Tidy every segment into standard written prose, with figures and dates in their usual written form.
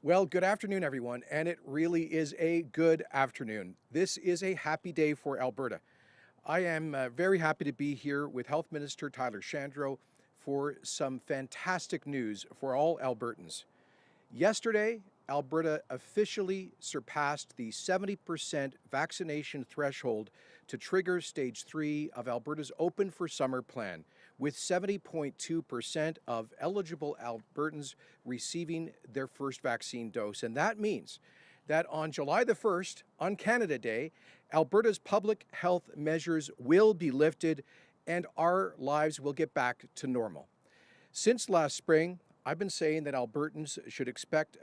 Well, good afternoon, everyone, and it really is a good afternoon. This is a happy day for Alberta. I am very happy to be here with Health Minister Tyler Shandro for some fantastic news for all Albertans. Yesterday, Alberta officially surpassed the 70% vaccination threshold to trigger stage 3 of Alberta's Open for Summer plan, with 70.2% of eligible Albertans receiving their first vaccine dose. And that means that on July the 1st, on Canada Day, Alberta's public health measures will be lifted and our lives will get back to normal. Since last spring, I've been saying that Albertans should expect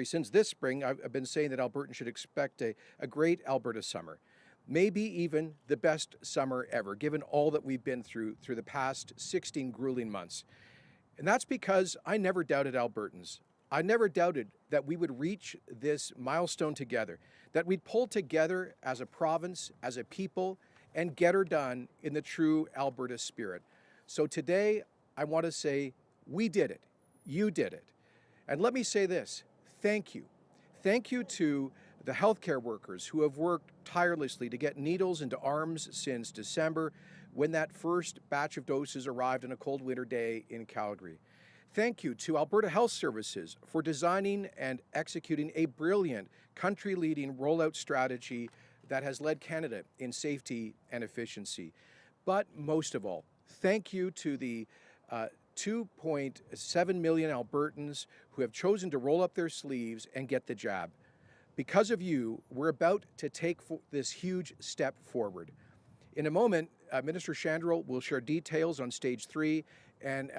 since this spring, I've been saying that Albertans should expect a great Alberta summer. Maybe even the best summer ever, given all that we've been through the past 16 grueling months. And that's because I never doubted Albertans. I never doubted that we would reach this milestone together, that we'd pull together as a province, as a people, and get her done in the true Alberta spirit. So today, I want to say, we did it. You did it. And let me say this, thank you. Thank you to the healthcare workers who have worked tirelessly to get needles into arms since December when that first batch of doses arrived on a cold winter day in Calgary. Thank you to Alberta Health Services for designing and executing a brilliant country-leading rollout strategy that has led Canada in safety and efficiency. But most of all, thank you to the 2.7 million Albertans who have chosen to roll up their sleeves and get the jab. Because of you, we're about to take this huge step forward. In a moment, Minister Shandro will share details on stage 3 and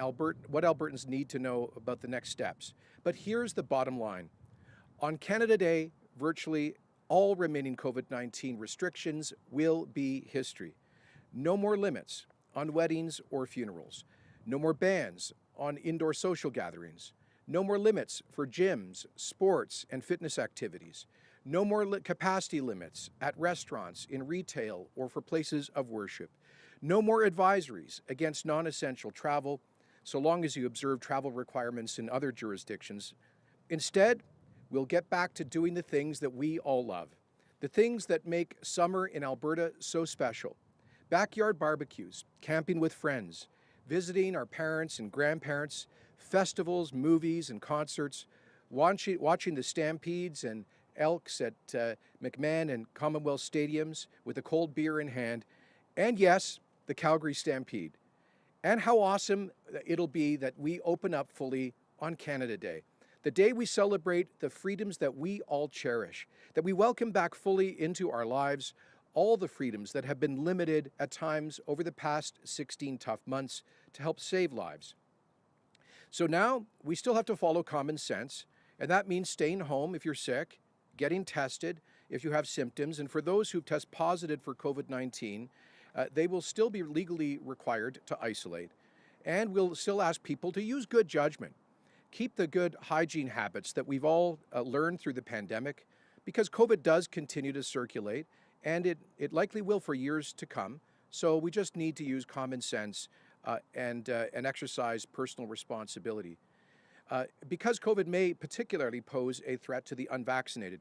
what Albertans need to know about the next steps. But here's the bottom line. On Canada Day, virtually all remaining COVID-19 restrictions will be history. No more limits on weddings or funerals. No more bans on indoor social gatherings. No more limits for gyms, sports, and fitness activities. No more capacity limits at restaurants, in retail, or for places of worship. No more advisories against non-essential travel, so long as you observe travel requirements in other jurisdictions. Instead, we'll get back to doing the things that we all love, the things that make summer in Alberta so special. Backyard barbecues, camping with friends, visiting our parents and grandparents, festivals, movies, and concerts, watching the Stampedes and Elks at McMahon and Commonwealth Stadiums with a cold beer in hand, and yes, the Calgary Stampede. And how awesome it'll be that we open up fully on Canada Day, the day we celebrate the freedoms that we all cherish, that we welcome back fully into our lives all the freedoms that have been limited at times over the past 16 tough months to help save lives. So now we still have to follow common sense, and that means staying home if you're sick, getting tested if you have symptoms, and for those who test positive for COVID-19, they will still be legally required to isolate. And we'll still ask people to use good judgment. Keep the good hygiene habits that we've all learned through the pandemic, because COVID does continue to circulate, and it likely will for years to come. So we just need to use common sense and exercise personal responsibility. Because COVID may particularly pose a threat to the unvaccinated.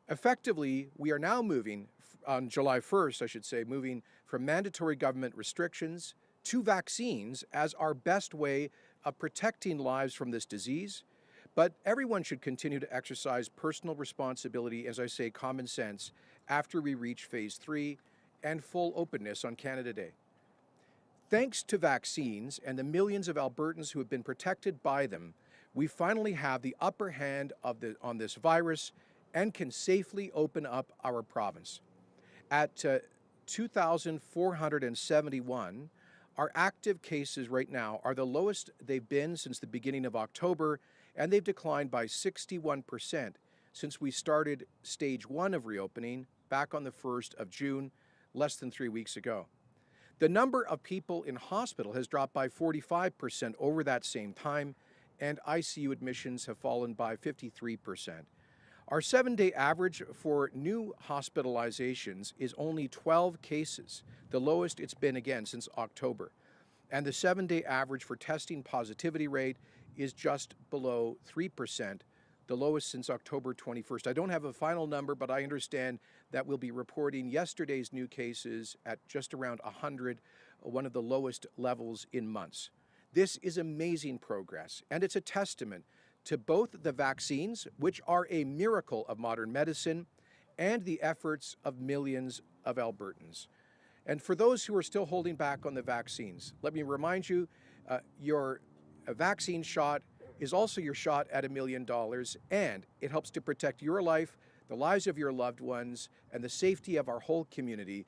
Effectively, we are now moving, on July 1st, I should say, moving from mandatory government restrictions to vaccines as our best way of protecting lives from this disease. But everyone should continue to exercise personal responsibility, as I say, common sense, after we reach phase 3 and full openness on Canada Day. Thanks to vaccines and the millions of Albertans who have been protected by them, we finally have the upper hand on this virus and can safely open up our province. At 2,471, our active cases right now are the lowest they've been since the beginning of October, and they've declined by 61% since we started stage 1 of reopening back on the 1st of June, less than 3 weeks ago. The number of people in hospital has dropped by 45% over that same time, and ICU admissions have fallen by 53%. Our 7-day average for new hospitalizations is only 12 cases, the lowest it's been again since October. And the 7-day average for testing positivity rate is just below 3%, the lowest since October 21st. I don't have a final number, but I understand that we'll be reporting yesterday's new cases at just around 100, one of the lowest levels in months. This is amazing progress, and it's a testament to both the vaccines, which are a miracle of modern medicine, and the efforts of millions of Albertans. And for those who are still holding back on the vaccines, let me remind you, your vaccine shot is also your shot at $1 million, and it helps to protect your life, the lives of your loved ones, and the safety of our whole community.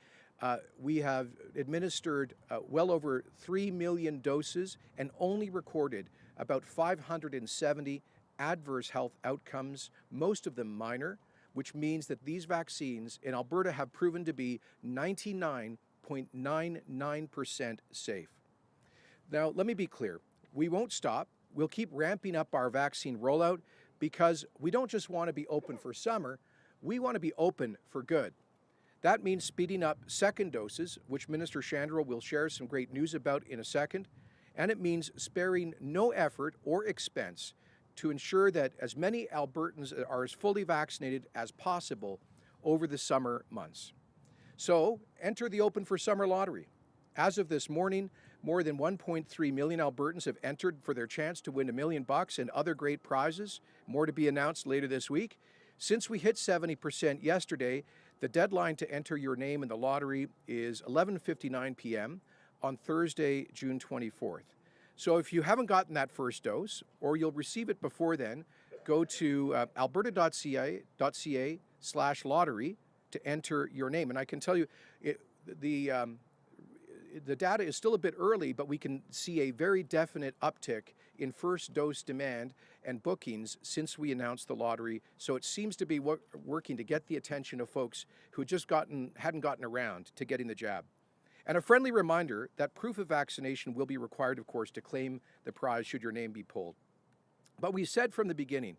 We have administered well over 3 million doses and only recorded about 570 adverse health outcomes, most of them minor, which means that these vaccines in Alberta have proven to be 99.99% safe. Now, let me be clear. We won't stop. We'll keep ramping up our vaccine rollout because we don't just want to be open for summer, we want to be open for good. That means speeding up second doses, which Minister Shandro will share some great news about in a second, and it means sparing no effort or expense to ensure that as many Albertans are as fully vaccinated as possible over the summer months. So, enter the Open for Summer lottery. As of this morning, more than 1.3 million Albertans have entered for their chance to win $1 million and other great prizes, more to be announced later this week. Since we hit 70% yesterday, the deadline to enter your name in the lottery is 11:59 p.m. on Thursday, June 24th. So if you haven't gotten that first dose, or you'll receive it before then, go to alberta.ca/lottery to enter your name. And I can tell you, the data is still a bit early, but we can see a very definite uptick in first dose demand and bookings since we announced the lottery. So it seems to be working to get the attention of folks who just hadn't gotten around to getting the jab. And a friendly reminder that proof of vaccination will be required, of course, to claim the prize should your name be pulled. But we said from the beginning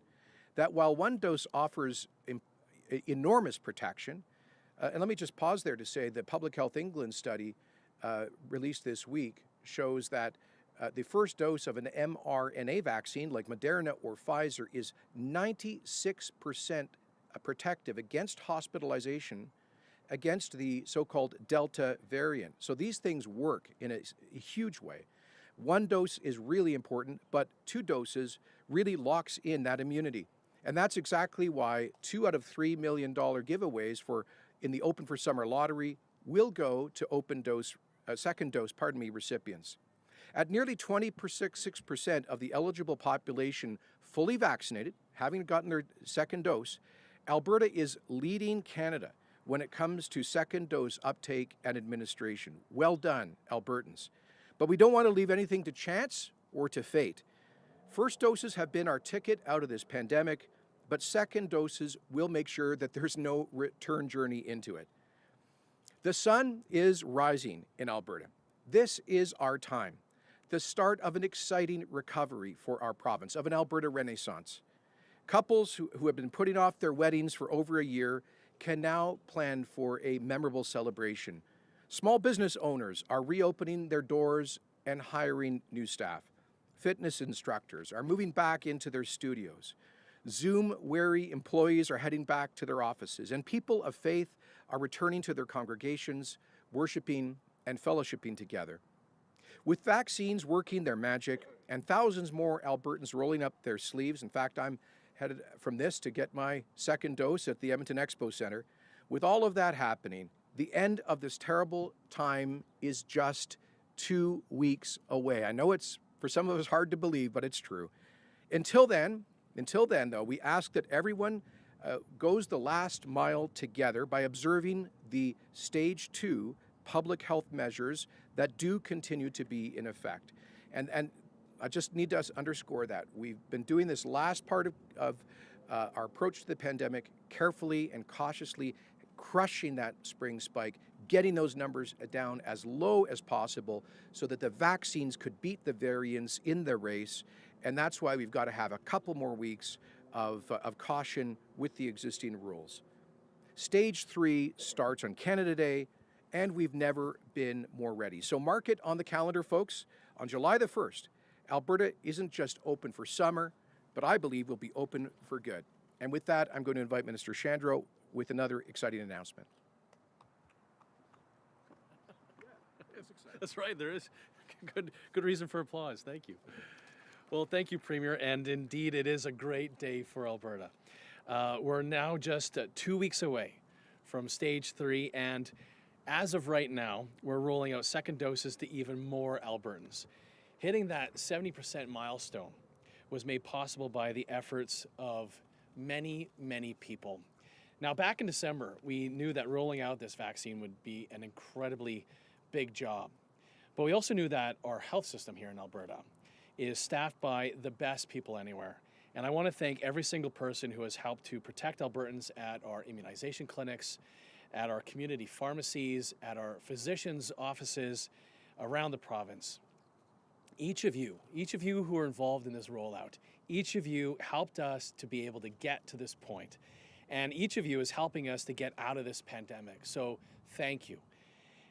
that while one dose offers enormous protection, and let me just pause there to say the Public Health England study released this week shows that the first dose of an mRNA vaccine like Moderna or Pfizer is 96% protective against hospitalization against the so-called Delta variant. So these things work in a huge way. One dose is really important, but 2 doses really locks in that immunity. And that's exactly why 2 out of $3 million giveaways in the Open for Summer lottery will go to second dose recipients. At nearly 26% of the eligible population fully vaccinated, having gotten their second dose, Alberta is leading Canada when it comes to second dose uptake and administration. Well done, Albertans. But we don't want to leave anything to chance or to fate. First doses have been our ticket out of this pandemic, but second doses will make sure that there's no return journey into it. The sun is rising in Alberta. This is our time, the start of an exciting recovery for our province, of an Alberta renaissance. Couples who have been putting off their weddings for over a year can now plan for a memorable celebration. Small business owners are reopening their doors and hiring new staff. Fitness instructors are moving back into their studios. Zoom-weary employees are heading back to their offices, and people of faith are returning to their congregations, worshiping and fellowshipping together. With vaccines working their magic and thousands more Albertans rolling up their sleeves, in fact, I'm headed from this to get my second dose at the Edmonton Expo Center. With all of that happening, the end of this terrible time is just 2 weeks away. I know it's, for some of us, hard to believe, but it's true. Until then, though, we ask that everyone goes the last mile together by observing the Stage 2 public health measures that do continue to be in effect. And I just need to underscore that. We've been doing this last part of our approach to the pandemic carefully and cautiously, crushing that spring spike, getting those numbers down as low as possible so that the vaccines could beat the variants in the race. And that's why we've got to have a couple more weeks of caution with the existing rules. Stage 3 starts on Canada Day, and we've never been more ready. So mark it on the calendar, folks. On July the 1st, Alberta isn't just open for summer, but I believe will be open for good. And with that, I'm going to invite Minister Shandro with another exciting announcement. That's right, there is good reason for applause. Thank you. Well, thank you, Premier, and indeed it is a great day for Alberta. We're now just 2 weeks away from stage 3, and as of right now, we're rolling out second doses to even more Albertans. Hitting that 70% milestone was made possible by the efforts of many, many people. Now, back in December, we knew that rolling out this vaccine would be an incredibly big job. But we also knew that our health system here in Alberta is staffed by the best people anywhere. And I want to thank every single person who has helped to protect Albertans at our immunization clinics, at our community pharmacies, at our physicians' offices around the province. Each of you who are involved in this rollout, each of you helped us to be able to get to this point. And each of you is helping us to get out of this pandemic. So thank you.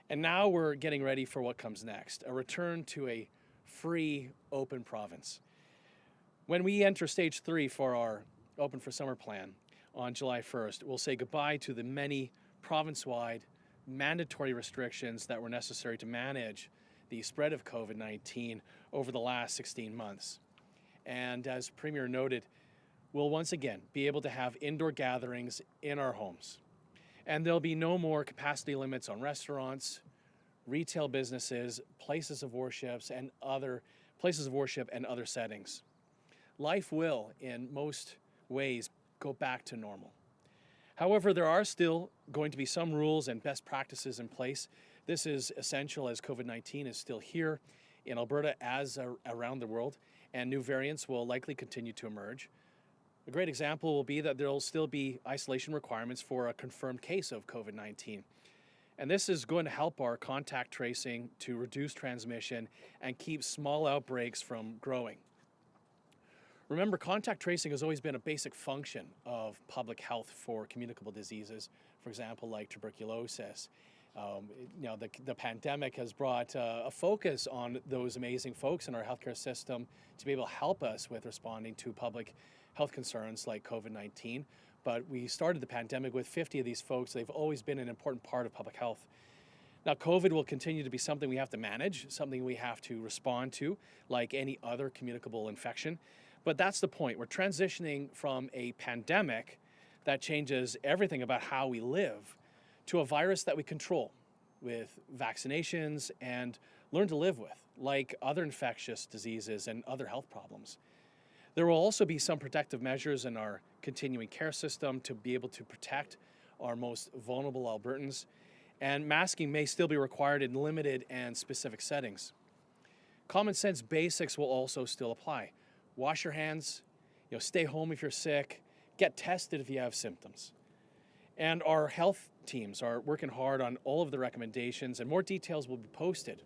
And now we're getting ready for what comes next, a return to a free, open province. When we enter stage 3 for our Open for Summer plan on July 1st, we'll say goodbye to the many province-wide mandatory restrictions that were necessary to manage the spread of COVID-19 over the last 16 months. And as Premier noted, we'll once again be able to have indoor gatherings in our homes. And there'll be no more capacity limits on restaurants, retail businesses, places of worship and other settings. Life will, in most ways, go back to normal. However, there are still going to be some rules and best practices in place. This is essential as COVID-19 is still here in Alberta as around the world, and new variants will likely continue to emerge. A great example will be that there will still be isolation requirements for a confirmed case of COVID-19. And this is going to help our contact tracing to reduce transmission and keep small outbreaks from growing. Remember, contact tracing has always been a basic function of public health for communicable diseases, for example, like tuberculosis. The pandemic has brought a focus on those amazing folks in our healthcare system to be able to help us with responding to public health concerns like COVID-19. But we started the pandemic with 50 of these folks. They've always been an important part of public health. Now, COVID will continue to be something we have to manage, something we have to respond to, like any other communicable infection. But that's the point. We're transitioning from a pandemic that changes everything about how we live to a virus that we control with vaccinations and learn to live with, like other infectious diseases and other health problems. There will also be some protective measures in our continuing care system to be able to protect our most vulnerable Albertans, and masking may still be required in limited and specific settings. Common sense basics will also still apply. Wash your hands, stay home if you're sick, get tested if you have symptoms. And our health teams are working hard on all of the recommendations, and more details will be posted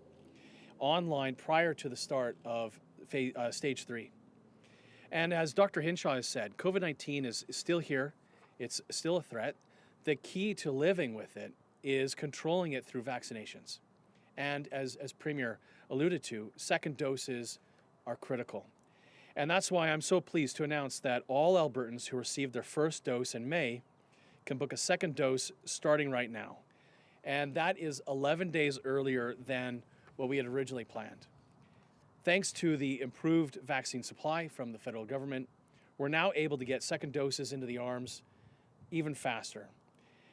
online prior to the start of stage 3. And as Dr. Hinshaw has said, COVID-19 is still here. It's still a threat. The key to living with it is controlling it through vaccinations. And as Premier alluded to, second doses are critical. And that's why I'm so pleased to announce that all Albertans who received their first dose in May can book a second dose starting right now. And that is 11 days earlier than what we had originally planned. Thanks to the improved vaccine supply from the federal government, we're now able to get second doses into the arms even faster.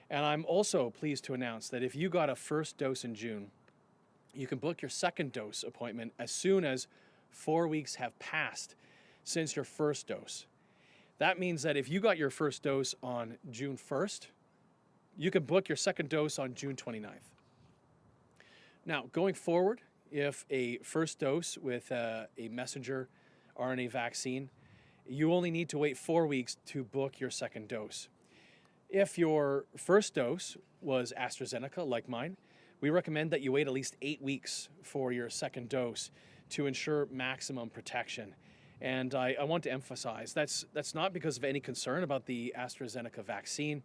And I'm also pleased to announce that if you got a first dose in June, you can book your second dose appointment as soon as 4 weeks have passed since your first dose. That means that if you got your first dose on June 1st, you can book your second dose on June 29th. Now, going forward, if a first dose with a messenger RNA vaccine, you only need to wait 4 weeks to book your second dose. If your first dose was AstraZeneca, like mine, we recommend that you wait at least 8 weeks for your second dose to ensure maximum protection. And I want to emphasize that's not because of any concern about the AstraZeneca vaccine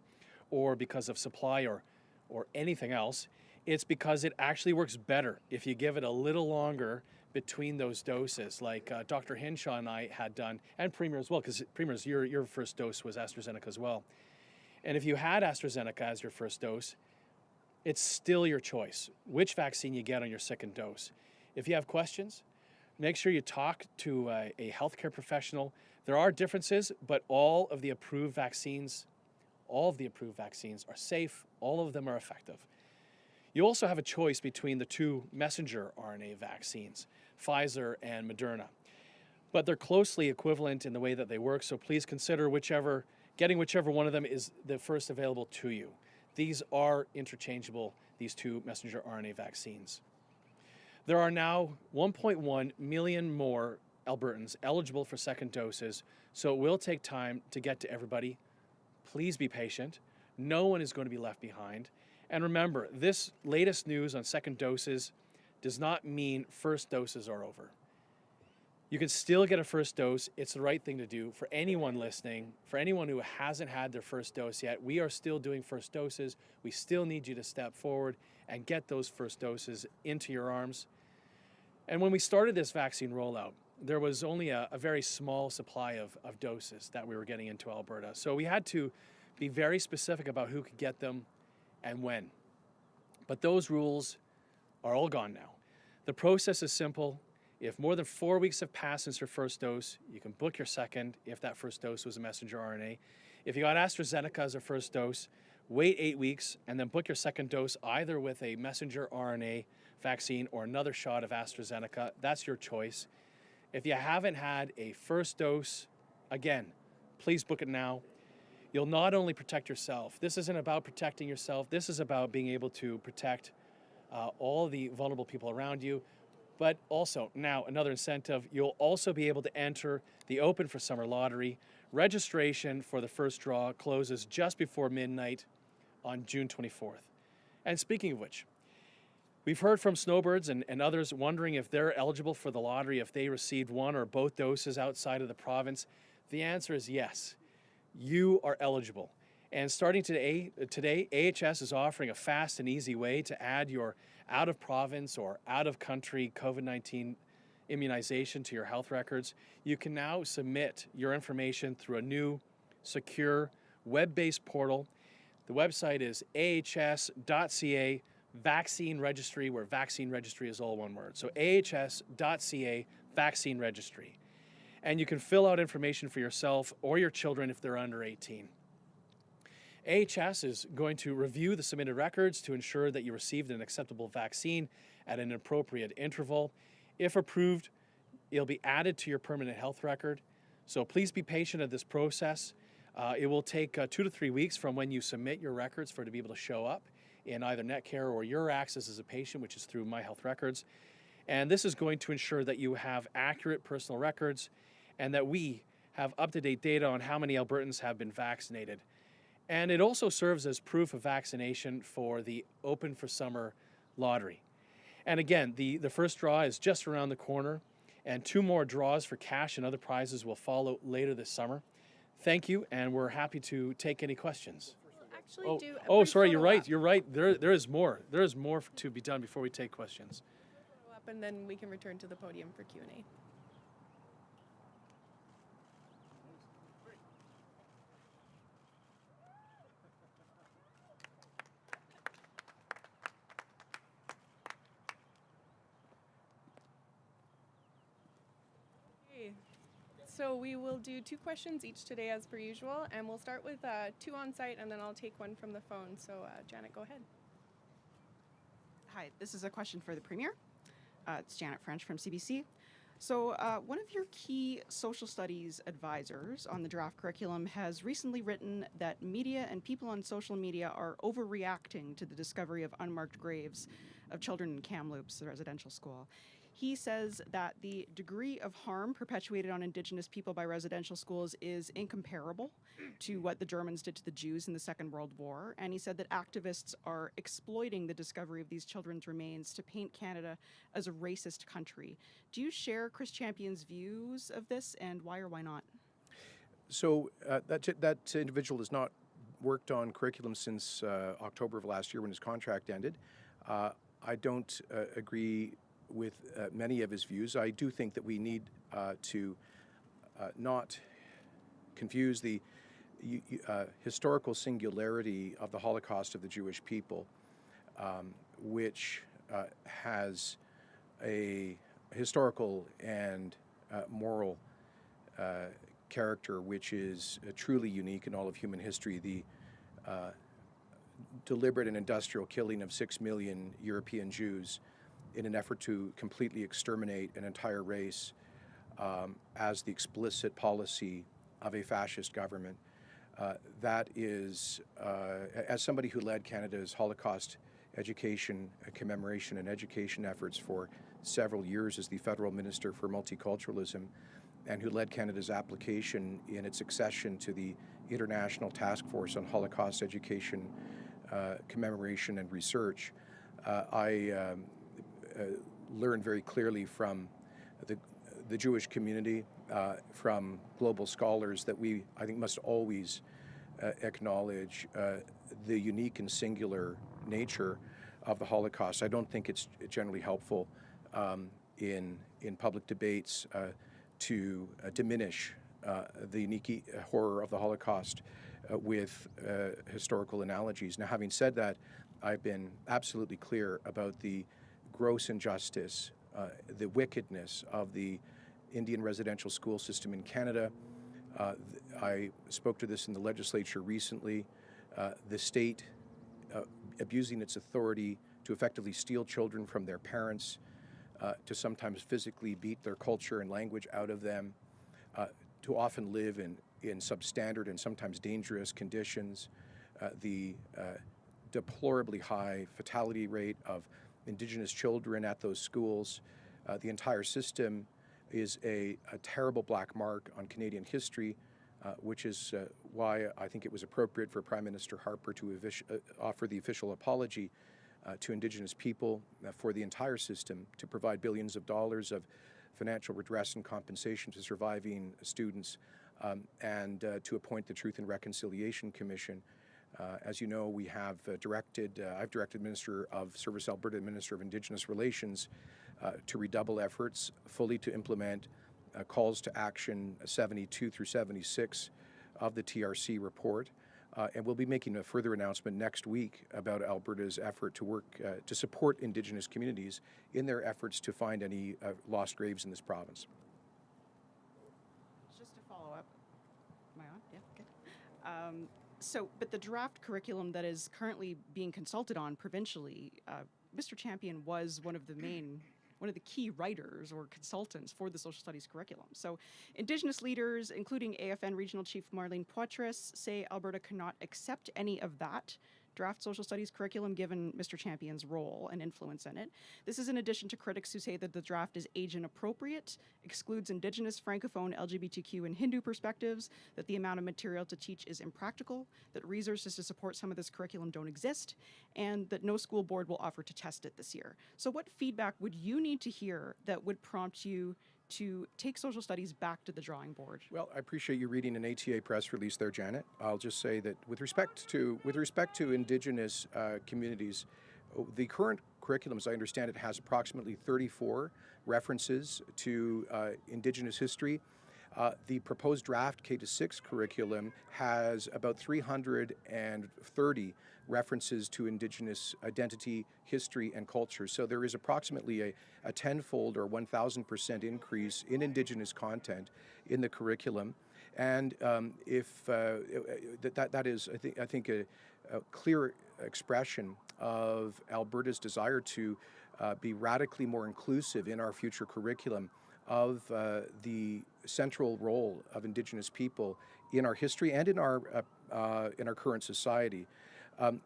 or because of supply or anything else. It's because it actually works better if you give it a little longer between those doses, like Dr. Hinshaw and I had done, and Premier as well, because Premier's, your first dose was AstraZeneca as well. And if you had AstraZeneca as your first dose, it's still your choice which vaccine you get on your second dose. If you have questions, make sure you talk to a healthcare professional. There are differences, but all of the approved vaccines are safe. All of them are effective. You also have a choice between the two messenger RNA vaccines, Pfizer and Moderna. But they're closely equivalent in the way that they work, so please consider getting whichever one of them is the first available to you. These are interchangeable, these two messenger RNA vaccines. There are now 1.1 million more Albertans eligible for second doses, so it will take time to get to everybody. Please be patient. No one is going to be left behind. And remember, this latest news on second doses does not mean first doses are over. You can still get a first dose. It's the right thing to do. For anyone listening, for anyone who hasn't had their first dose yet, we are still doing first doses. We still need you to step forward and get those first doses into your arms. And when we started this vaccine rollout, there was only a very small supply of doses that we were getting into Alberta. So we had to be very specific about who could get them and when. But those rules are all gone now. The process is simple. If more than 4 weeks have passed since your first dose, you can book your second if that first dose was a messenger RNA. If you got AstraZeneca as a first dose, wait 8 weeks and then book your second dose either with a messenger RNA vaccine or another shot of AstraZeneca. That's your choice. If you haven't had a first dose, again, please book it now. You'll not only protect yourself. This isn't about protecting yourself. This is about being able to protect all the vulnerable people around you. But also, now another incentive, you'll also be able to enter the Open for Summer Lottery. Registration for the first draw closes just before midnight on June 24th. And speaking of which, we've heard from snowbirds and others wondering if they're eligible for the lottery if they received one or both doses outside of the province. The answer is yes. You are eligible. And starting today, AHS is offering a fast and easy way to add your out-of-province or out-of-country COVID-19 immunization to your health records. You can now submit your information through a new, secure, web-based portal. The website is ahs.ca vaccine registry, where vaccine registry is all one word. So ahs.ca vaccine registry. And you can fill out information for yourself or your children if they're under 18. AHS is going to review the submitted records to ensure that you received an acceptable vaccine at an appropriate interval. If approved, it'll be added to your permanent health record. So please be patient at this process. It will take 2 to 3 weeks from when you submit your records for it to be able to show up in either NetCare or your access as a patient, which is through My Health Records. And this is going to ensure that you have accurate personal records and that we have up-to-date data on how many Albertans have been vaccinated. And it also serves as proof of vaccination for the Open for Summer lottery. And again, the first draw is just around the corner, and 2 more draws for cash and other prizes will follow later this summer. Thank you, and we're happy to take any questions. Sorry, you're right. You're right. There is more. There is more to be done before we take questions. Up and then we can return to the podium for Q&A. So we will do 2 questions each today as per usual, and we'll start with 2 on site and then I'll take 1 from the phone. So Janet, go ahead. Hi, this is a question for the Premier. It's Janet French from CBC. So one of your key social studies advisors on the draft curriculum has recently written that media and people on social media are overreacting to the discovery of unmarked graves of children in Kamloops, the residential school. He says that the degree of harm perpetuated on Indigenous people by residential schools is incomparable to what the Germans did to the Jews in the Second World War. And he said that activists are exploiting the discovery of these children's remains to paint Canada as a racist country. Do you share Chris Champion's views of this, and why or why not? So that individual has not worked on curriculum since October of last year when his contract ended. I don't agree with many of his views. I do think that we need to not confuse the historical singularity of the Holocaust of the Jewish people, which has a historical and moral character which is truly unique in all of human history. The deliberate and industrial killing of 6 million European Jews in an effort to completely exterminate an entire race as the explicit policy of a fascist government. That is, as somebody who led Canada's Holocaust education, commemoration and education efforts for several years as the Federal Minister for Multiculturalism, and who led Canada's application in its accession to the International Task Force on Holocaust Education, Commemoration and Research, I learned very clearly from the Jewish community, from global scholars, that we, I think, must always acknowledge the unique and singular nature of the Holocaust. I don't think it's generally helpful in public debates to diminish the unique horror of the Holocaust with historical analogies. Now, having said that, I've been absolutely clear about the gross injustice, the wickedness of the Indian residential school system in Canada. I spoke to this in the legislature recently. The state abusing its authority to effectively steal children from their parents, to sometimes physically beat their culture and language out of them, to often live in substandard and sometimes dangerous conditions, the deplorably high fatality rate of Indigenous children at those schools. The entire system is a terrible black mark on Canadian history, which is why I think it was appropriate for Prime Minister Harper to offer the official apology to Indigenous people for the entire system, to provide billions of dollars of financial redress and compensation to surviving students, and to appoint the Truth and Reconciliation Commission. As you know, we have I've directed Minister of Service Alberta, Minister of Indigenous Relations, to redouble efforts fully to implement calls to action 72 through 76 of the TRC report. And we'll be making a further announcement next week about Alberta's effort to work to support Indigenous communities in their efforts to find any lost graves in this province. Just to follow up, am I on? Yeah, good. But the draft curriculum that is currently being consulted on provincially, Mr. Champion was one of the key writers or consultants for the social studies curriculum. So Indigenous leaders, including AFN Regional Chief Marlene Poitras, say Alberta cannot accept any of that draft social studies curriculum given Mr. Champion's role and influence in it. This is in addition to critics who say that the draft is age inappropriate, excludes Indigenous, Francophone, LGBTQ, and Hindu perspectives, that the amount of material to teach is impractical, that resources to support some of this curriculum don't exist, and that no school board will offer to test it this year. So what feedback would you need to hear that would prompt you to take social studies back to the drawing board? Well, I appreciate you reading an ATA press release there, Janet. I'll just say that with respect to Indigenous communities, the current curriculum, as I understand it, has approximately 34 references to Indigenous history. The proposed draft K-6 curriculum has about 330 references to Indigenous identity, history, and culture. So there is approximately a tenfold or 1,000% increase in Indigenous content in the curriculum. And that is, I think a clear expression of Alberta's desire to be radically more inclusive in our future curriculum of the central role of Indigenous people in our history and in our current society.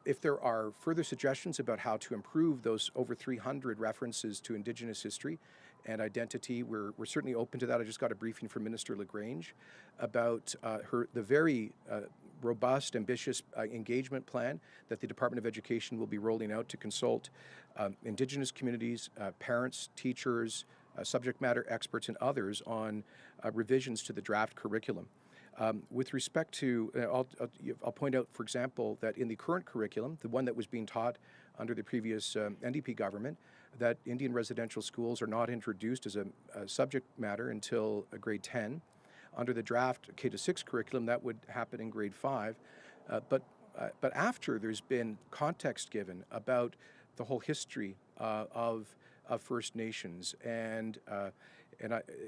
If there are further suggestions about how to improve those over 300 references to Indigenous history and identity, we're certainly open to that. I just got a briefing from Minister LaGrange about the very robust, ambitious engagement plan that the Department of Education will be rolling out to consult Indigenous communities, parents, teachers, subject matter experts, and others on revisions to the draft curriculum. With respect to, I'll point out, for example, that in the current curriculum, the one that was being taught under the previous NDP government, that Indian residential schools are not introduced as a subject matter until grade 10. Under the draft K-6 curriculum, that would happen in grade 5. But after there's been context given about the whole history of First Nations and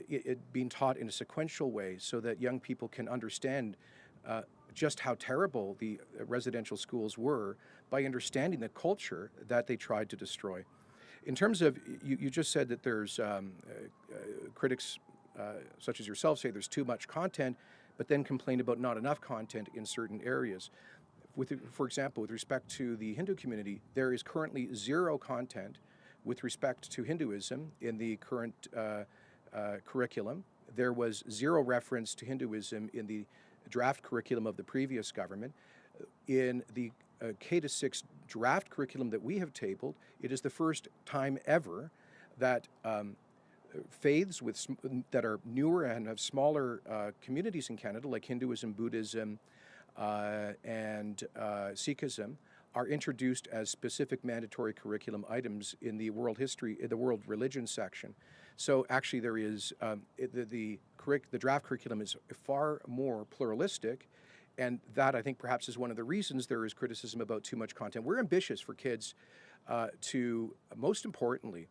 it being taught in a sequential way so that young people can understand just how terrible the residential schools were by understanding the culture that they tried to destroy. In terms of, you just said that there's critics such as yourself say there's too much content, but then complain about not enough content in certain areas. For example, with respect to the Hindu community, there is currently zero content with respect to Hinduism in the current curriculum. There was zero reference to Hinduism in the draft curriculum of the previous government. In the K-6 draft curriculum that we have tabled, it is the first time ever that faiths that are newer and have smaller communities in Canada, like Hinduism, Buddhism, and Sikhism, are introduced as specific mandatory curriculum items in the world history, in the world religion section. So actually there is, the draft curriculum is far more pluralistic, and that I think perhaps is one of the reasons there is criticism about too much content. We're ambitious for kids to, most importantly,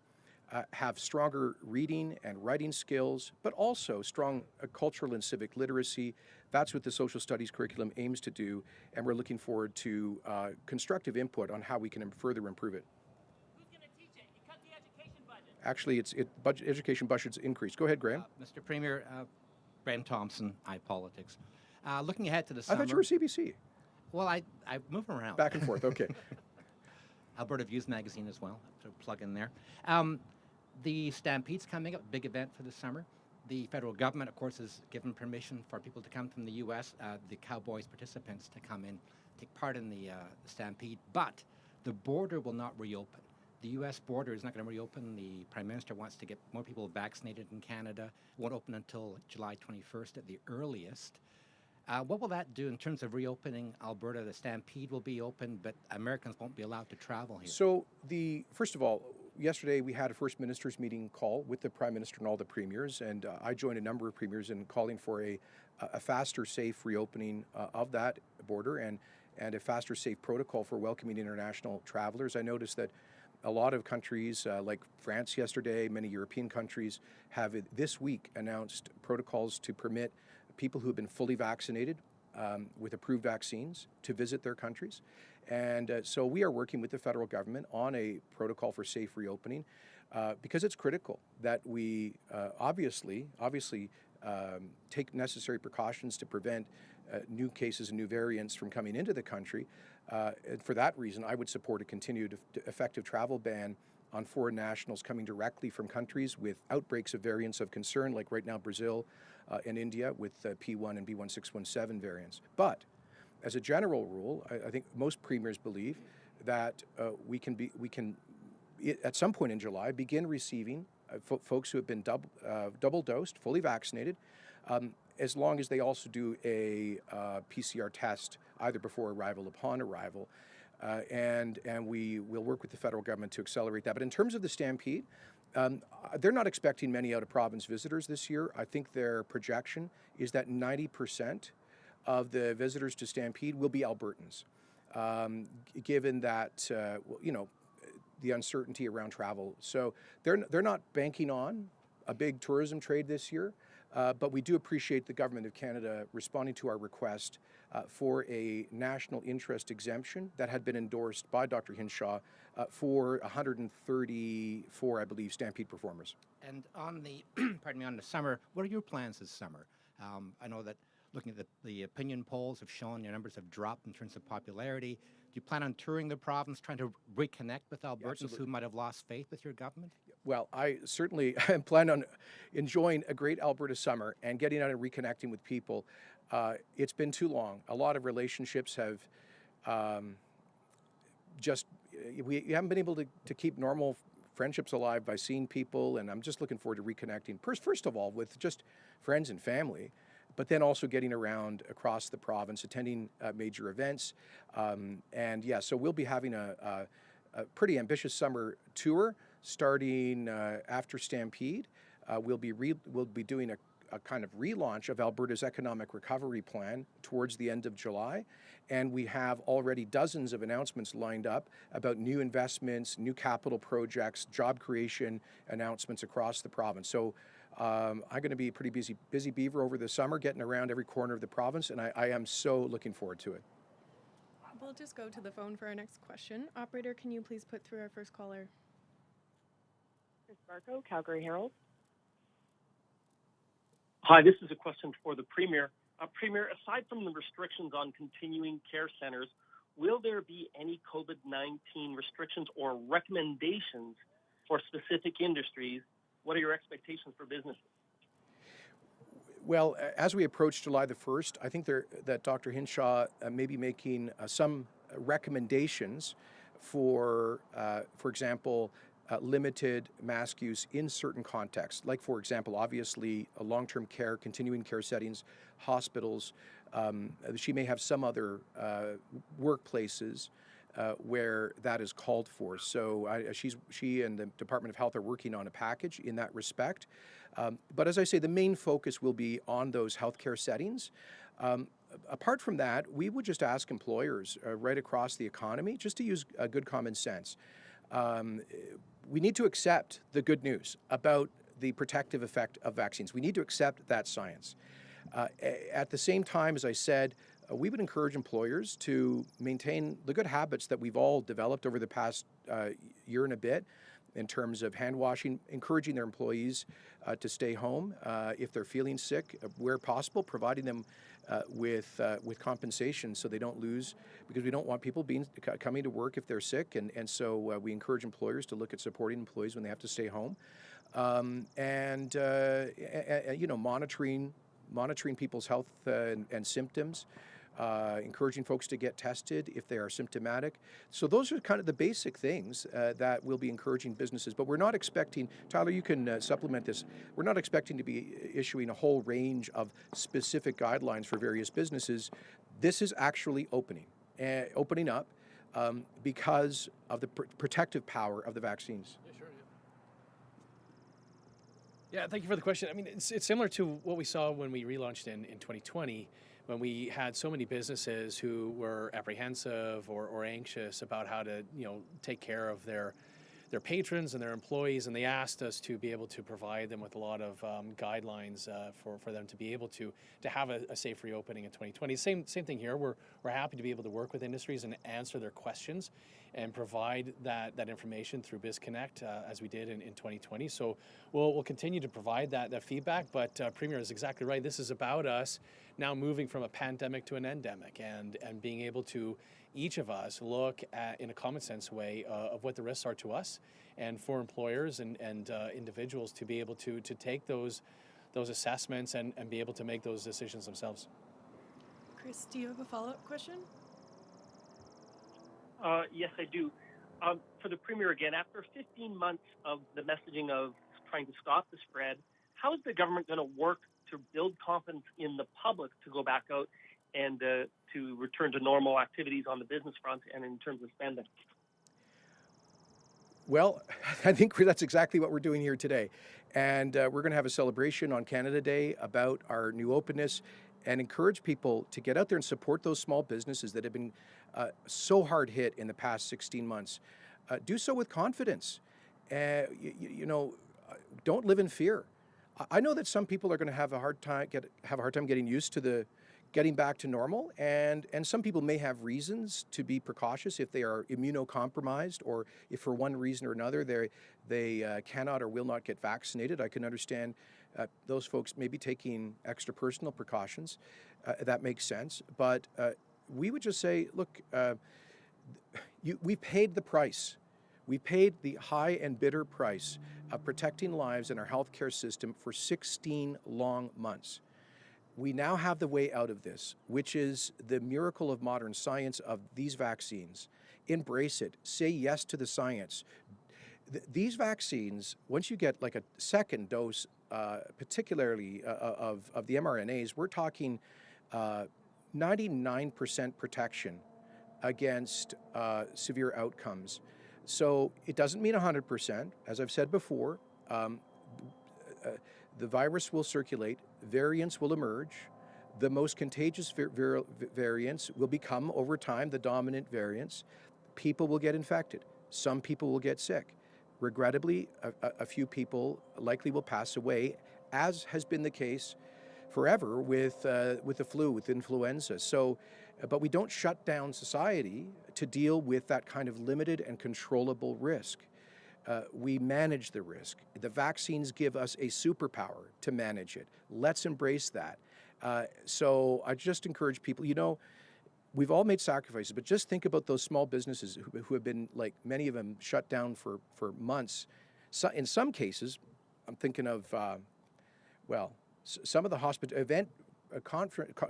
have stronger reading and writing skills, but also strong cultural and civic literacy. That's what the social studies curriculum aims to do, and we're looking forward to constructive input on how we can further improve it. Who's going to teach it? You cut the education budget. Actually, education budget's increased. Go ahead, Graham. Mr. Premier, Graham Thompson, iPolitics. Looking ahead to the summer. I thought you were CBC. Well, I move around. Back and forth, okay. Alberta Views magazine as well, to plug in there. The Stampede's coming up, big event for the summer. The federal government, of course, has given permission for people to come from the U.S., the Cowboys participants to come in, take part in the Stampede, but the border will not reopen. The U.S. border is not going to reopen. The Prime Minister wants to get more people vaccinated in Canada. It won't open until July 21st at the earliest. What will that do in terms of reopening Alberta? The Stampede will be open, but Americans won't be allowed to travel here. So first of all, yesterday we had a First Minister's meeting call with the Prime Minister and all the premiers, and I joined a number of premiers in calling for a faster, safe reopening of that border and a faster, safe protocol for welcoming international travelers. I noticed that a lot of countries, like France yesterday, many European countries, have this week announced protocols to permit people who have been fully vaccinated with approved vaccines to visit their countries. And so we are working with the federal government on a protocol for safe reopening because it's critical that we obviously take necessary precautions to prevent new cases and new variants from coming into the country. And for that reason, I would support a continued effective travel ban on foreign nationals coming directly from countries with outbreaks of variants of concern, like right now Brazil and India with P1 and B1617 variants. But as a general rule, I think most premiers believe that we can at some point in July begin receiving folks who have been double dosed, fully vaccinated, as long as they also do a PCR test either before arrival or upon arrival. And we will work with the federal government to accelerate that. But in terms of the Stampede, they're not expecting many out-of-province visitors this year. I think their projection is that 90% of the visitors to Stampede will be Albertans, given that, the uncertainty around travel. So they're not banking on a big tourism trade this year, but we do appreciate the Government of Canada responding to our request for a national interest exemption that had been endorsed by Dr. Hinshaw for 134, I believe, Stampede performers. And on the, on the summer, what are your plans this summer? I know that looking at the opinion polls have shown your numbers have dropped in terms of popularity. Do you plan on touring the province, trying to reconnect with Albertans who might have lost faith with your government? Well, I certainly plan on enjoying a great Alberta summer and getting out and reconnecting with people. It's been too long. A lot of relationships have we haven't been able to keep normal friendships alive by seeing people, and I'm just looking forward to reconnecting, first of all, with just friends and family, but then also getting around across the province, attending major events. And yeah, so we'll be having a pretty ambitious summer tour, starting after Stampede. We'll be doing a kind of relaunch of Alberta's economic recovery plan towards the end of July. And we have already dozens of announcements lined up about new investments, new capital projects, job creation announcements across the province. So I'm going to be a pretty busy beaver over the summer, getting around every corner of the province, and I am so looking forward to it. We'll just go to the phone for our next question. Operator, can you please put through our first caller? Chris Barco, Calgary Herald. Hi, this is a question for the Premier. Premier, aside from the restrictions on continuing care centres, will there be any COVID-19 restrictions or recommendations for specific industries? What are your expectations for businesses? Well, as we approach July the 1st, I think that Dr. Hinshaw may be making some recommendations for example, limited mask use in certain contexts, like, for example, obviously, long-term care, continuing care settings, hospitals. She may have some other workplaces where that is called for. So she and the Department of Health are working on a package in that respect. But as I say, the main focus will be on those healthcare settings. Apart from that, we would just ask employers right across the economy just to use good common sense. We need to accept the good news about the protective effect of vaccines. We need to accept that science. At the same time, as I said, we would encourage employers to maintain the good habits that we've all developed over the past year and a bit in terms of hand washing, encouraging their employees to stay home if they're feeling sick, where possible, providing them with compensation so they don't lose, because we don't want people coming to work if they're sick, and so we encourage employers to look at supporting employees when they have to stay home, and you know, monitoring people's health and symptoms. Encouraging folks to get tested if they are symptomatic. So those are kind of the basic things that we'll be encouraging businesses. But we're not expecting, Tyler, you can supplement this, we're not expecting to be issuing a whole range of specific guidelines for various businesses. This is actually opening up because of the protective power of the vaccines. Yeah, sure, yeah, thank you for the question. I mean, it's similar to what we saw when we relaunched in 2020, when we had so many businesses who were apprehensive or anxious about how to, you know, take care of their patrons and their employees, and they asked us to be able to provide them with a lot of guidelines for them to be able to have a safe reopening in 2020. Same thing here. We're happy to be able to work with industries and answer their questions and provide that information through BizConnect as we did in 2020. So we'll continue to provide that feedback. But Premier is exactly right. This is about us now moving from a pandemic to an endemic, and being able to, each of us, look at, in a common sense way, of what the risks are to us, and for employers and individuals to be able to take those assessments and be able to make those decisions themselves. Chris, do you have a follow-up question? Yes, I do. For the Premier again, after 15 months of the messaging of trying to stop the spread, how is the government going to work to build confidence in the public to go back out and to return to normal activities on the business front and in terms of spending? Well, I think that's exactly what we're doing here today. And we're going to have a celebration on Canada Day about our new openness, and encourage people to get out there and support those small businesses that have been so hard hit in the past 16 months. Do so with confidence. You know, don't live in fear. I know that some people are going to have a hard time getting used to getting back to normal, and some people may have reasons to be precautious if they are immunocompromised, or if for one reason or another they cannot or will not get vaccinated. I can understand those folks may be taking extra personal precautions. That makes sense. But we would just say, look, we paid the price. We paid the high and bitter price of protecting lives in our healthcare system for 16 long months. We now have the way out of this, which is the miracle of modern science of these vaccines. Embrace it. Say yes to the science. These vaccines, once you get like a second dose, particularly of the mRNAs, we're talking 99% protection against severe outcomes. So it doesn't mean 100%. As I've said before, the virus will circulate, variants will emerge. The most contagious variants will become, over time, the dominant variants. People will get infected. Some people will get sick. Regrettably, a few people likely will pass away, as has been the case forever with the flu, with influenza. So, but we don't shut down society to deal with that kind of limited and controllable risk. We manage the risk. The vaccines give us a superpower to manage it. Let's embrace that. So I just encourage people, we've all made sacrifices, but just think about those small businesses who have been, like many of them, shut down for months. So in some cases, I'm thinking of, some of the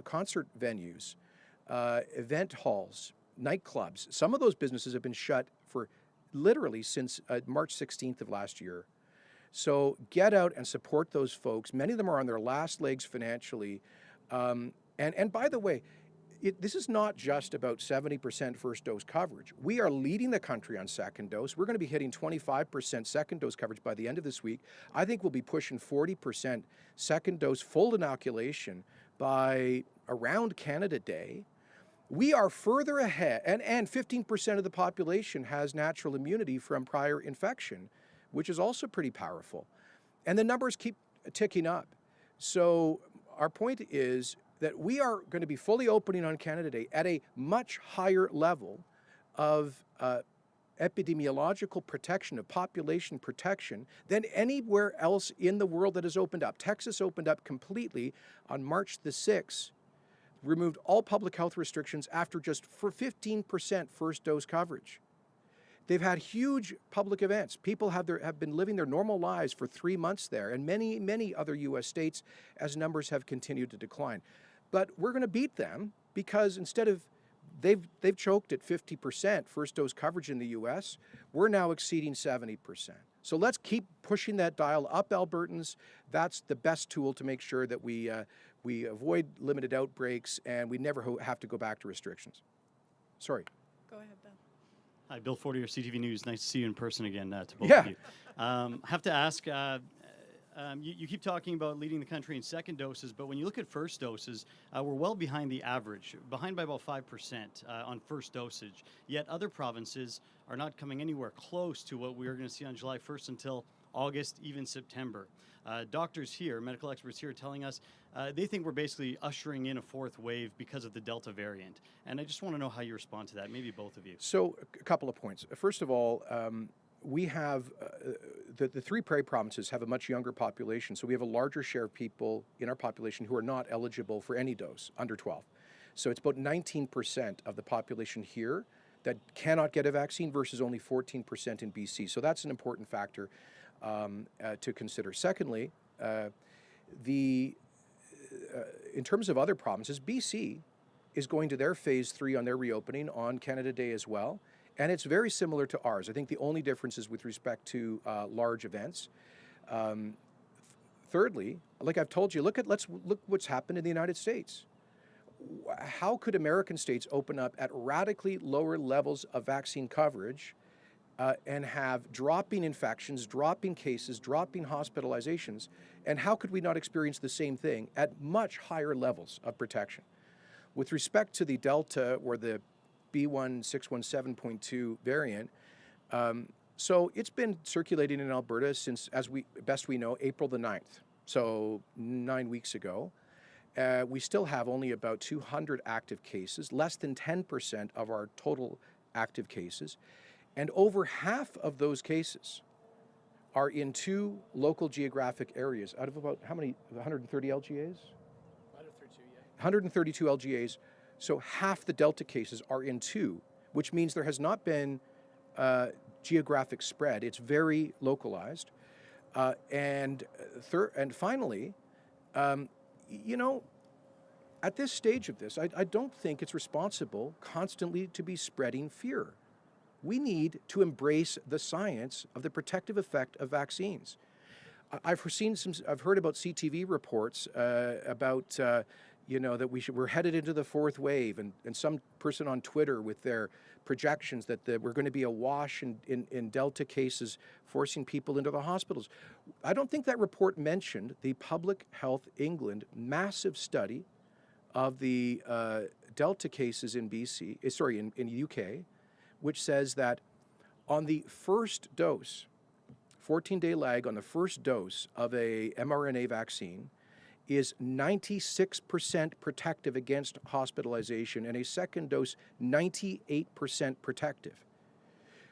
concert venues, event halls, nightclubs. Some of those businesses have been shut for literally since March 16th of last year. So get out and support those folks. Many of them are on their last legs financially. And by the way, this is not just about 70% first dose coverage. We are leading the country on second dose. We're going to be hitting 25% second dose coverage by the end of this week. I think we'll be pushing 40% second dose full inoculation by around Canada Day. We are further ahead, and 15% of the population has natural immunity from prior infection, which is also pretty powerful. And the numbers keep ticking up. So our point is that we are going to be fully opening on Canada Day at a much higher level of epidemiological protection, of population protection, than anywhere else in the world that has opened up. Texas opened up completely on March the 6th, removed all public health restrictions after just for 15% first dose coverage. They've had huge public events. People have been living their normal lives for 3 months there, and many, many other U.S. states, as numbers have continued to decline. But we're going to beat them because instead of they've choked at 50% first dose coverage in the U.S., we're now exceeding 70%. So let's keep pushing that dial up, Albertans. That's the best tool to make sure that we avoid limited outbreaks and we never have to go back to restrictions. Sorry. Go ahead, Bill. Hi, Bill Fortier, CTV News. Nice to see you in person again, to both Yeah. of you. I have to ask, you keep talking about leading the country in second doses, but when you look at first doses, we're well behind the average, behind by about 5% on first dosage. Yet other provinces are not coming anywhere close to what we are going to see on July 1st until August, even September. Doctors here, medical experts here, are telling us they think we're basically ushering in a fourth wave because of the Delta variant. And I just want to know how you respond to that, maybe both of you. So a couple of points. First of all, we have, the three prairie provinces have a much younger population, so we have a larger share of people in our population who are not eligible for any dose, under 12. So it's about 19% of the population here that cannot get a vaccine versus only 14% in BC. So that's an important factor to consider. Secondly, in terms of other provinces, BC is going to their phase 3 on their reopening on Canada Day as well. And it's very similar to ours. I think the only difference is with respect to large events. Thirdly, like I've told you, let's look what's happened in the United States. How could American states open up at radically lower levels of vaccine coverage and have dropping infections, dropping cases, dropping hospitalizations? And how could we not experience the same thing at much higher levels of protection? With respect to the Delta or the B.1.617.2 variant, so it's been circulating in Alberta since, best we know, April the 9th, so 9 weeks ago. We still have only about 200 active cases, less than 10% of our total active cases, and over half of those cases are in 2 local geographic areas out of about how many, 130 LGAs? 132 LGAs. So half the Delta cases are in 2, which means there has not been geographic spread. It's very localized. And finally, at this stage of this, I don't think it's responsible constantly to be spreading fear. We need to embrace the science of the protective effect of vaccines. I've heard about CTV reports about that we're headed into the fourth wave, and some person on Twitter with their projections that we're going to be awash in Delta cases, forcing people into the hospitals. I don't think that report mentioned the Public Health England massive study of the Delta cases in in UK, which says that on the first dose, 14-day lag on the first dose of a mRNA vaccine is 96% protective against hospitalization, and a second dose 98% protective.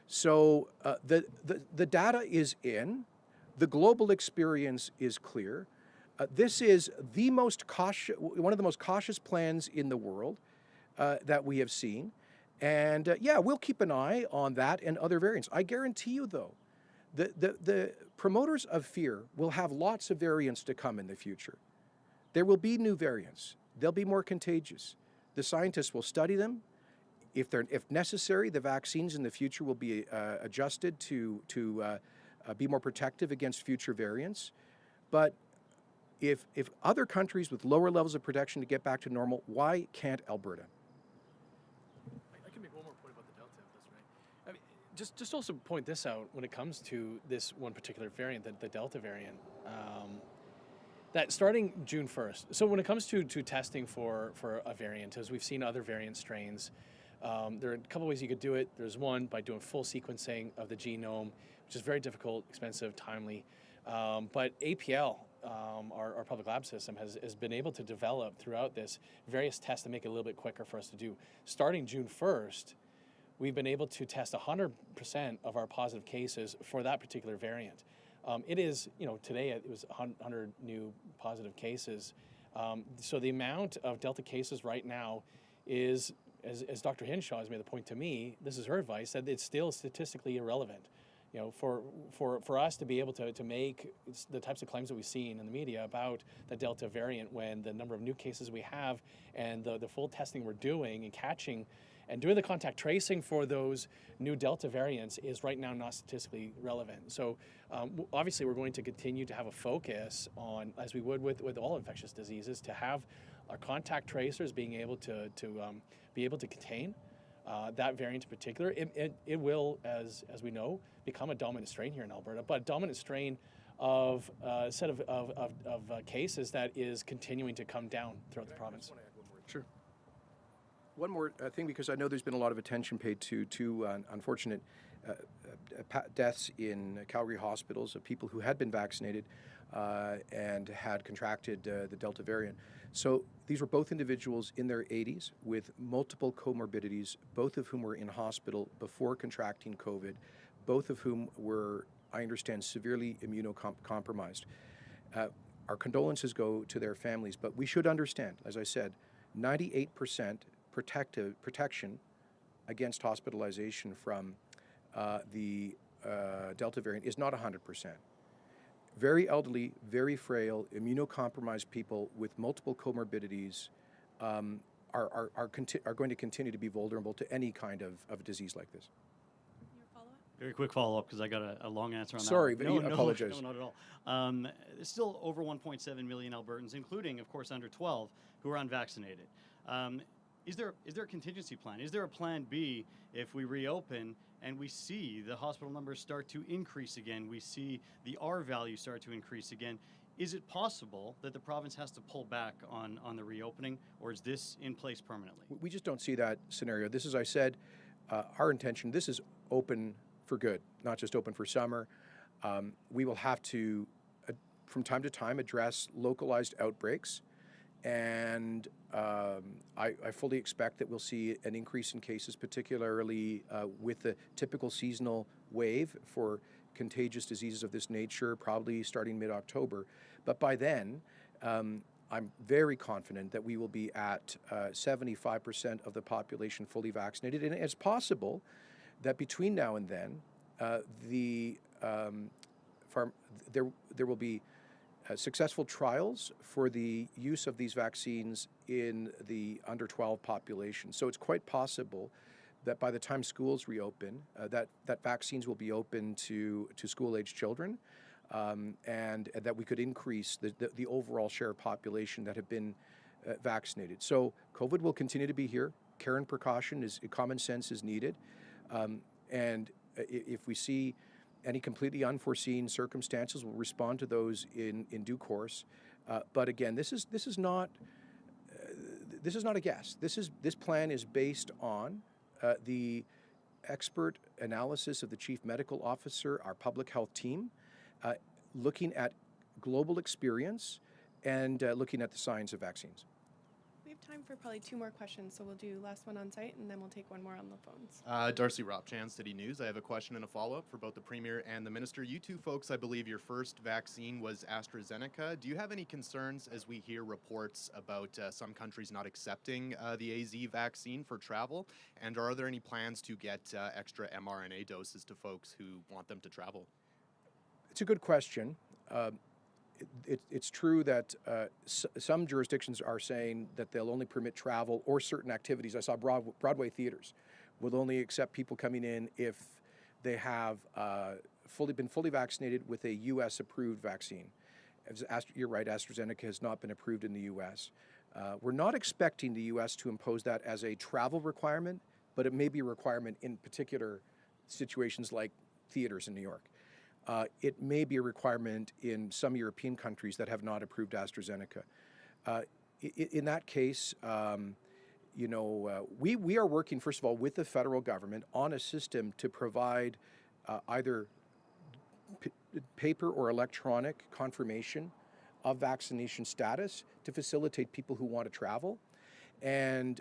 So the data is in, the global experience is clear. This is one of the most cautious plans in the world that we have seen. And we'll keep an eye on that and other variants. I guarantee you, though, the promoters of fear will have lots of variants to come in the future. There will be new variants. They'll be more contagious. The scientists will study them. If necessary, the vaccines in the future will be adjusted to be more protective against future variants. But if other countries with lower levels of protection to get back to normal, why can't Alberta? I can make one more point about the Delta, if that's right. I mean, just also point this out when it comes to this one particular variant, the Delta variant. That starting June 1st. So when it comes to testing for a variant, as we've seen other variant strains, there are a couple ways you could do it. There's one by doing full sequencing of the genome, which is very difficult, expensive, timely. But APL, our public lab system, has been able to develop throughout this various tests to make it a little bit quicker for us to do. Starting June 1st, we've been able to test 100% of our positive cases for that particular variant. It is, today it was 100 new positive cases. So the amount of Delta cases right now is, as Dr. Hinshaw has made the point to me, this is her advice, that it's still statistically irrelevant. For us to be able to make the types of claims that we've seen in the media about the Delta variant, when the number of new cases we have and the full testing we're doing and catching and doing the contact tracing for those new Delta variants is right now not statistically relevant. So obviously we're going to continue to have a focus on, as we would with all infectious diseases, to have our contact tracers being able to be able to contain that variant in particular. It will, as we know, become a dominant strain here in Alberta, but a dominant strain of a set of cases that is continuing to come down throughout the province. Sure. One more thing, because I know there's been a lot of attention paid to two unfortunate deaths in Calgary hospitals of people who had been vaccinated and had contracted the Delta variant. So these were both individuals in their 80s with multiple comorbidities, both of whom were in hospital before contracting COVID, both of whom were, I understand, severely immunocompromised. Our condolences go to their families, but we should understand, as I said, 98% protection against hospitalization from the Delta variant is not 100%. Very elderly, very frail, immunocompromised people with multiple comorbidities are going to continue to be vulnerable to any kind of disease like this. Your follow-up? Very quick follow-up, because I got a long answer on that. Sorry, but No, apologize. No, not at all. There's still over 1.7 million Albertans, including, of course, under 12, who are unvaccinated. Is there a contingency plan? Is there a plan B if we reopen and we see the hospital numbers start to increase again? We see the R value start to increase again. Is it possible that the province has to pull back on the reopening, or is this in place permanently? We just don't see that scenario. This, as I said, our intention, this is open for good, not just open for summer. We will have to, from time to time, address localized outbreaks. And I fully expect that we'll see an increase in cases, particularly with the typical seasonal wave for contagious diseases of this nature, probably starting mid-October. But by then, I'm very confident that we will be at 75% of the population fully vaccinated. And it's possible that between now and then, there will be successful trials for the use of these vaccines in the under 12 population. So it's quite possible that by the time schools reopen, that vaccines will be open to school-age children, and that we could increase the overall share of population that have been vaccinated. So COVID will continue to be here. Care and precaution is common sense is needed, and if we see any completely unforeseen circumstances, we'll respond to those in due course. But again, this is not a guess. This plan is based on the expert analysis of the chief medical officer, our public health team, looking at global experience and looking at the science of vaccines. We have time for probably 2 more questions, so we'll do last one on site and then we'll take one more on the phones. Darcy Ropchan, City News. I have a question and a follow-up for both the Premier and the Minister. You two folks, I believe your first vaccine was AstraZeneca. Do you have any concerns as we hear reports about some countries not accepting the AZ vaccine for travel? And are there any plans to get extra mRNA doses to folks who want them to travel? It's a good question. It's true that some jurisdictions are saying that they'll only permit travel or certain activities. I saw Broadway theaters will only accept people coming in if they have been fully vaccinated with a U.S. approved vaccine. You're right, AstraZeneca has not been approved in the U.S. We're not expecting the U.S. to impose that as a travel requirement, but it may be a requirement in particular situations like theaters in New York. It may be a requirement in some European countries that have not approved AstraZeneca. In that case, we are working, first of all, with the federal government on a system to provide either paper or electronic confirmation of vaccination status to facilitate people who want to travel. And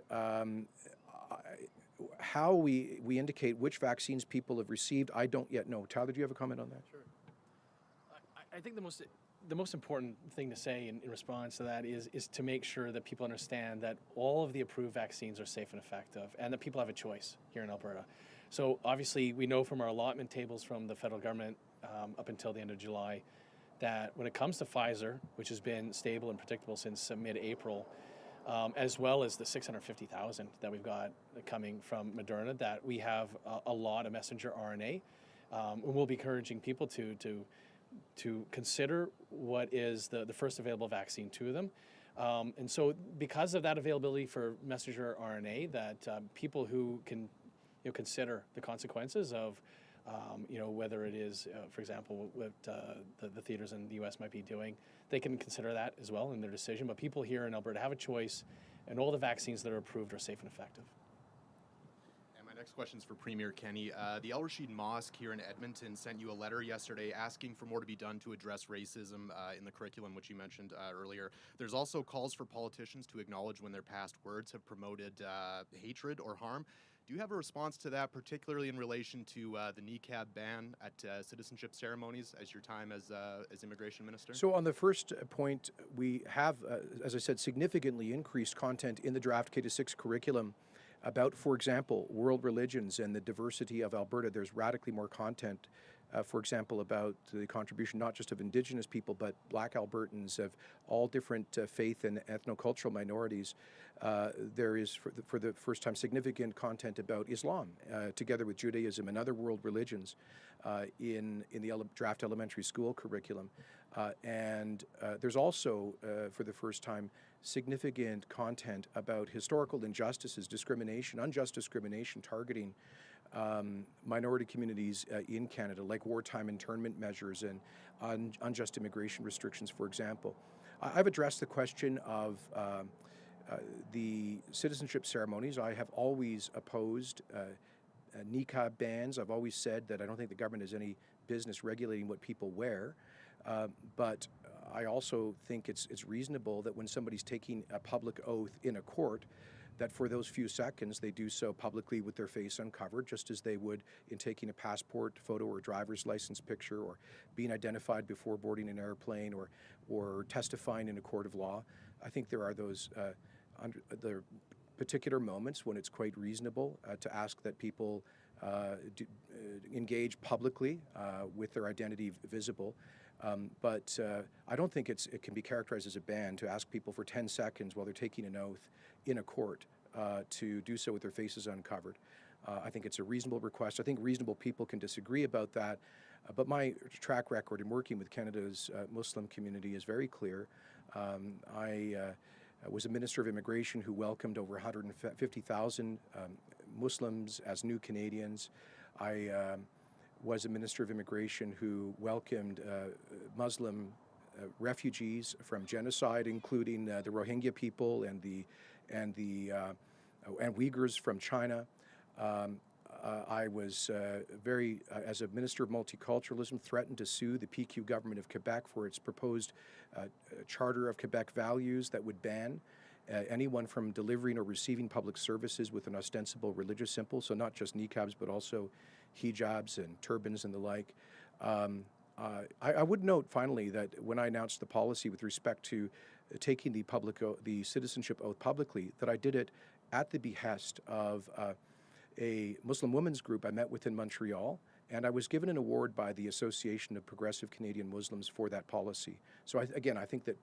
how we indicate which vaccines people have received, I don't yet know. Tyler, do you have a comment on that? Sure. I think the most important thing to say in response to that is to make sure that people understand that all of the approved vaccines are safe and effective, and that people have a choice here in Alberta. So obviously, we know from our allotment tables from the federal government up until the end of July that when it comes to Pfizer, which has been stable and predictable since mid-April, as well as the 650,000 that we've got coming from Moderna, that we have a lot of messenger RNA. And we'll be encouraging people to consider what is the first available vaccine to them. And so because of that availability for messenger RNA, that people who can consider the consequences of whether it is, for example, what the theaters in the U.S. might be doing, they can consider that as well in their decision. But people here in Alberta have a choice, and all the vaccines that are approved are safe and effective. And my next question is for Premier Kenney. The Al Rashid Mosque here in Edmonton sent you a letter yesterday asking for more to be done to address racism in the curriculum, which you mentioned earlier. There's also calls for politicians to acknowledge when their past words have promoted hatred or harm. Do you have a response to that, particularly in relation to the niqab ban at citizenship ceremonies as your time as immigration minister? So on the first point, we have, as I said, significantly increased content in the draft K-6 curriculum about, for example, world religions and the diversity of Alberta. There's radically more content, for example, about the contribution not just of Indigenous people, but Black Albertans of all different faith and ethnocultural minorities. There is, for the first time, significant content about Islam, together with Judaism and other world religions, in the draft elementary school curriculum. And there's also, for the first time, significant content about historical injustices, discrimination, unjust discrimination targeting minority communities in Canada, like wartime internment measures and unjust immigration restrictions, for example. I've addressed the question of the citizenship ceremonies. I have always opposed niqab bans. I've always said that I don't think the government has any business regulating what people wear. But I also think it's reasonable that when somebody's taking a public oath in a court, that for those few seconds they do so publicly with their face uncovered, just as they would in taking a passport photo or driver's license picture, or being identified before boarding an airplane, or testifying in a court of law. I think there are those the particular moments when it's quite reasonable to ask that people engage publicly with their identity visible. But I don't think it can be characterized as a ban to ask people for 10 seconds while they're taking an oath in a court to do so with their faces uncovered. I think it's a reasonable request. I think reasonable people can disagree about that. But my track record in working with Canada's Muslim community is very clear. I was a minister of immigration who welcomed over 150,000 Muslims as new Canadians. I was a minister of immigration who welcomed Muslim refugees from genocide, including the Rohingya people and Uyghurs from China. I was as a minister of multiculturalism, threatened to sue the PQ government of Quebec for its proposed Charter of Quebec values that would ban anyone from delivering or receiving public services with an ostensible religious symbol, so not just niqabs, but also hijabs and turbans and the like. I would note, finally, that when I announced the policy with respect to taking the citizenship oath publicly, that I did it at the behest of a Muslim women's group I met with in Montreal, and I was given an award by the Association of Progressive Canadian Muslims for that policy. So I think that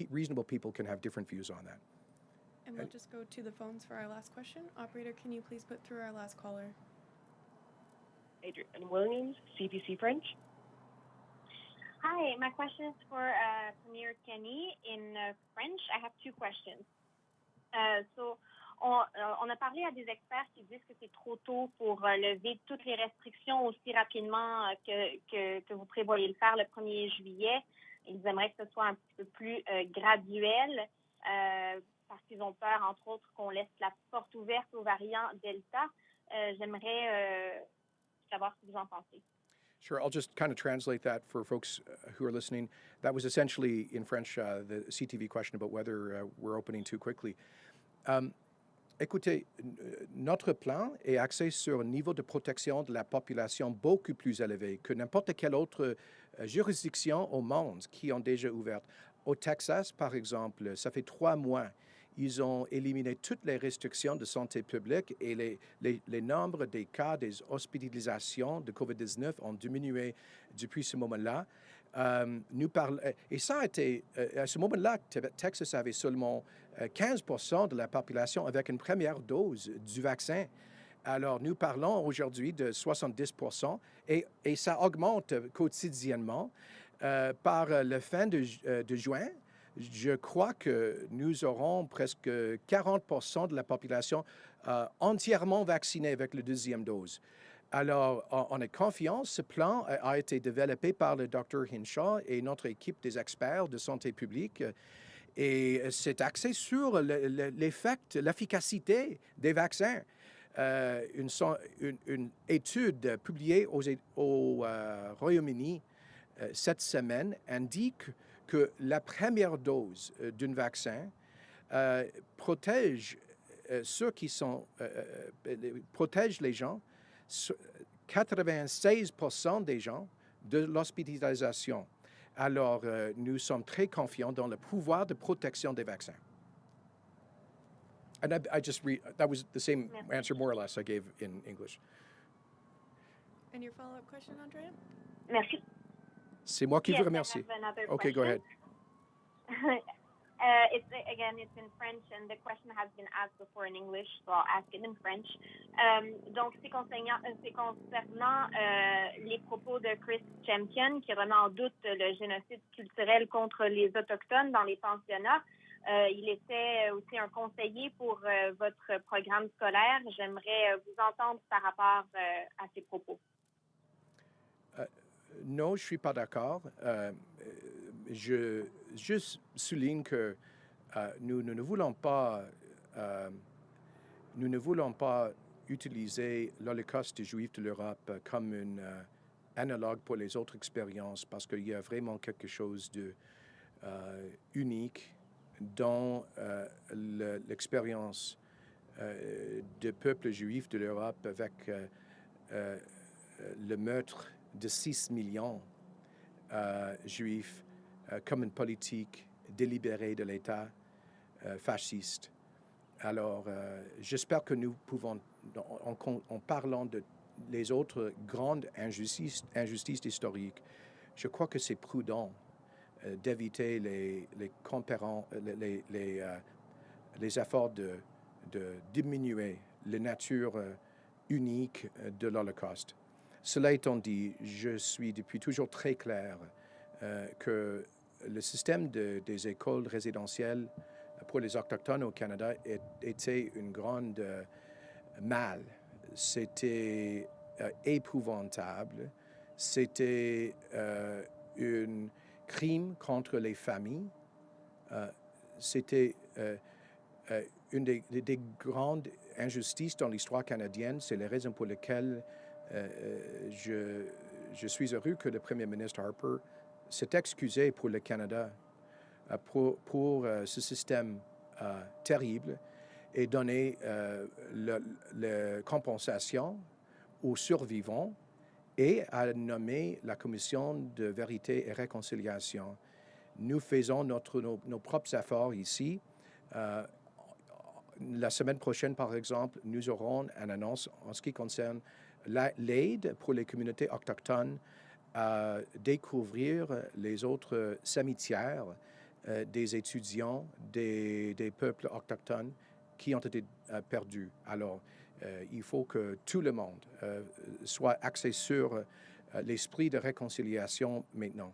reasonable people can have different views on that. And we'll just go to the phones for our last question. Operator, can you please put through our last caller? Adrian Williams, CBC French. Hi, my question is for Premier Kenney in French. I have two questions. On a parlé à des experts qui disent que c'est trop tôt pour lever toutes les restrictions aussi rapidement que vous prévoyez le faire le 1er juillet. Ils aimeraient que ce soit un petit peu plus graduel parce qu'ils ont peur, entre autres, qu'on laisse la porte ouverte aux variants Delta. J'aimerais savoir ce que vous en pensez. Sure, I'll just kind of translate that for folks who are listening. That was essentially, in French, the CTV question about whether we're opening too quickly. Écoutez, notre plan est axé sur un niveau de protection de la population beaucoup plus élevé que n'importe quelle autre juridiction au monde qui ont déjà ouvert. Au Texas, par exemple, ça fait 3 mois. Ils ont éliminé toutes les restrictions de santé publique et les nombres des cas des hospitalisations de COVID-19 ont diminué depuis ce moment-là. Et ça a été, à ce moment-là, Texas avait seulement 15% de la population avec une première dose du vaccin. Alors, nous parlons aujourd'hui de 70% et ça augmente quotidiennement. Par la fin de juin, je crois que nous aurons presque 40% de la population entièrement vaccinée avec la deuxième dose. Alors, on est confiant. Ce plan a été développé par le Dr Hinshaw et notre équipe des experts de santé publique. Et c'est axé sur l'efficacité des vaccins. Une étude publiée au Royaume-Uni cette semaine indique que la première dose d'un vaccin protège protège les gens, 96% des gens de l'hospitalisation. Alors, nous sommes très confiants dans le pouvoir de protection des vaccins. And that was the same answer, more or less, I gave in English. And your follow-up question, Andrea? Merci. C'est moi qui vous remercie. Okay, go ahead. It's in French, and the question has been asked before in English, so I'll ask it in French. Donc, c'est concernant les propos de Chris Champion, qui remet en doute le génocide culturel contre les Autochtones dans les pensionnats. Il était aussi un conseiller pour votre programme scolaire. J'aimerais vous entendre par rapport à ces propos. Non, je ne suis pas d'accord. Je souligne que nous ne voulons pas utiliser l'Holocauste des Juifs de l'Europe comme un analogue pour les autres expériences, parce qu'il y a vraiment quelque chose de unique dans l'expérience du peuple juif de l'Europe avec le meurtre de 6 millions juifs comme une politique délibérée de l'État fasciste. Alors, j'espère que nous pouvons, en parlant de les autres grandes injustices historiques, je crois que c'est prudent d'éviter les efforts de diminuer la nature unique de l'Holocauste. Cela étant dit, je suis depuis toujours très clair que le système des écoles résidentielles pour les Autochtones au Canada était une grande mal. C'était épouvantable. C'était un crime contre les familles. C'était une des grandes injustices dans l'histoire canadienne. C'est la raison pour laquelle je suis heureux que le premier ministre Harper s'est excusé pour le Canada pour ce système terrible et donné la compensation aux survivants et a nommé la commission de vérité et réconciliation. Nous faisons nos propres efforts ici. La semaine prochaine, par exemple, nous aurons une annonce en ce qui concerne l'aide pour les communautés autochtones à découvrir les autres cimetières des étudiants des peuples autochtones qui ont été perdus. Alors, il faut que tout le monde soit axé sur l'esprit de réconciliation maintenant.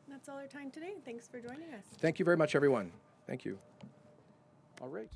That's all our time today. Thanks for joining us. Thank you very much, everyone. Thank you. All right.